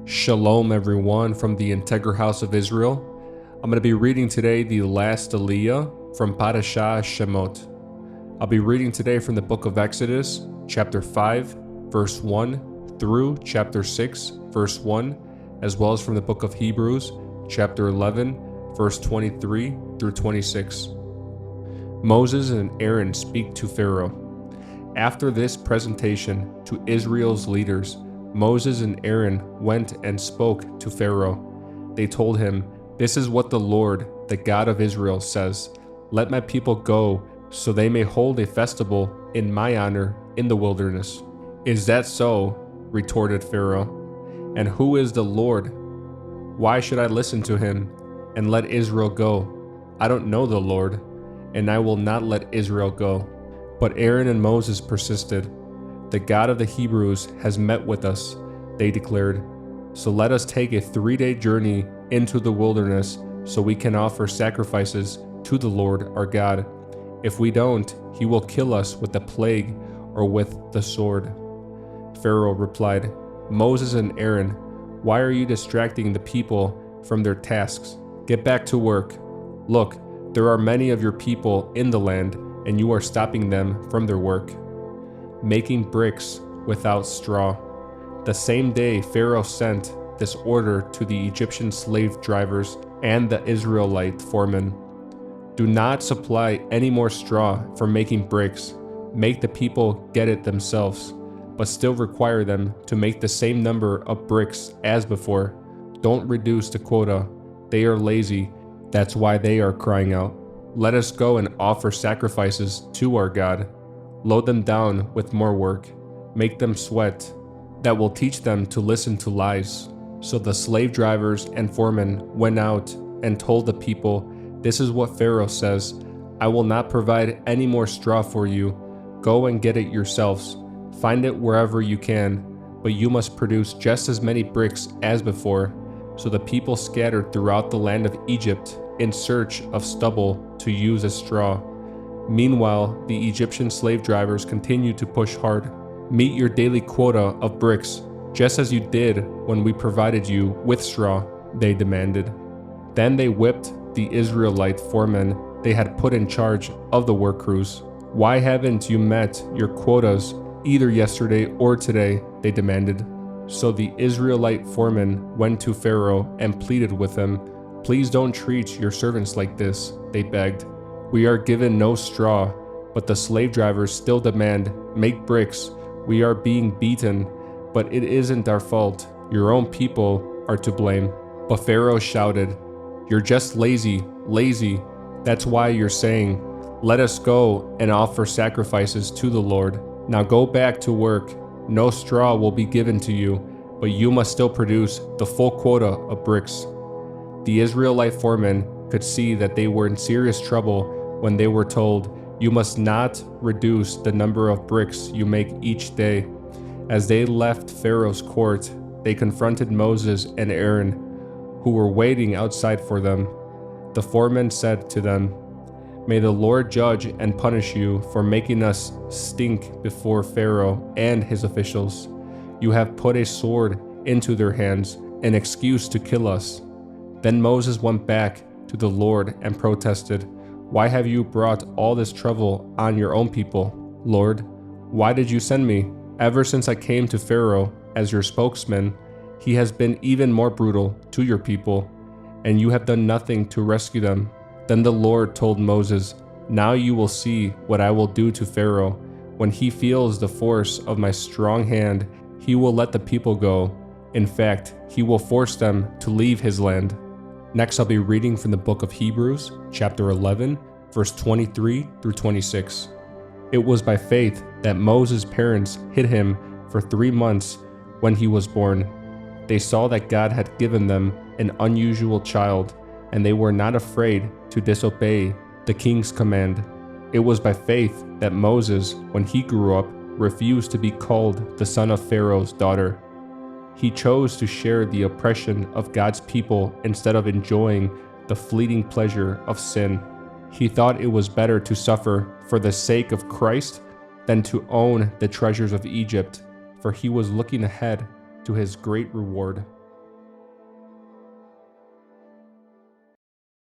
Shalom everyone from the Integral House of Israel. I'm going to be reading today the last Aliyah from Parashah Shemot. I'll be reading today from the book of Exodus, chapter 5, verse 1 through chapter 6, verse 1, as well as from the book of Hebrews, chapter 11, verse 23 through 26. Moses and Aaron speak to Pharaoh. After this presentation to Israel's leaders, Moses and Aaron went and spoke to Pharaoh. They told him, "This is what the Lord, the God of Israel, says. Let my people go, so they may hold a festival in my honor in the wilderness." "Is that so?" retorted Pharaoh. "And who is the Lord? Why should I listen to him and let Israel go? I don't know the Lord, and I will not let Israel go." But Aaron and Moses persisted. "The God of the Hebrews has met with us," they declared. "So let us take a 3-day journey into the wilderness so we can offer sacrifices to the Lord our God. If we don't, he will kill us with the plague or with the sword." Pharaoh replied, "Moses and Aaron, why are you distracting the people from their tasks? Get back to work. Look, there are many of your people in the land, and you are stopping them from their work, making bricks without straw." The same day Pharaoh sent this order to the Egyptian slave drivers and the Israelite foremen: "Do not supply any more straw for making bricks. Make the people get it themselves, but still require them to make the same number of bricks as before. Don't reduce the quota. They are lazy. That's why they are crying out. Let us go and offer sacrifices to our God. Load them down with more work. Make them sweat. That will teach them to listen to lies." So the slave drivers and foremen went out and told the people, "This is what Pharaoh says. I will not provide any more straw for you. Go and get it yourselves. Find it wherever you can, but you must produce just as many bricks as before." So the people scattered throughout the land of Egypt in search of stubble to use as straw. Meanwhile, the Egyptian slave drivers continued to push hard. "Meet your daily quota of bricks, just as you did when we provided you with straw," they demanded. Then they whipped the Israelite foremen they had put in charge of the work crews. "Why haven't you met your quotas either yesterday or today?" they demanded. So the Israelite foremen went to Pharaoh and pleaded with him. "Please don't treat your servants like this," they begged. "We are given no straw, but the slave drivers still demand, 'Make bricks.' We are being beaten, but it isn't our fault. Your own people are to blame." But Pharaoh shouted, "You're just lazy. That's why you're saying, 'Let us go and offer sacrifices to the Lord.' Now go back to work. No straw will be given to you, but you must still produce the full quota of bricks." The Israelite foremen could see that they were in serious trouble when they were told, "You must not reduce the number of bricks you make each day." As they left Pharaoh's court, they confronted Moses and Aaron, who were waiting outside for them. The foreman said to them, "May the Lord judge and punish you for making us stink before Pharaoh and his officials. You have put a sword into their hands, an excuse to kill us." Then Moses went back to the Lord and protested, "Why have you brought all this trouble on your own people? Lord, why did you send me? Ever since I came to Pharaoh as your spokesman, he has been even more brutal to your people, and you have done nothing to rescue them." Then the Lord told Moses, "Now you will see what I will do to Pharaoh. When he feels the force of my strong hand, he will let the people go. In fact, he will force them to leave his land." Next, I'll be reading from the book of Hebrews, chapter 11, verse 23 through 26. It was by faith that Moses' parents hid him for 3 months when he was born. They saw that God had given them an unusual child, and they were not afraid to disobey the king's command. It was by faith that Moses, when he grew up, refused to be called the son of Pharaoh's daughter. He chose to share the oppression of God's people instead of enjoying the fleeting pleasure of sin. He thought it was better to suffer for the sake of Christ than to own the treasures of Egypt, for he was looking ahead to his great reward.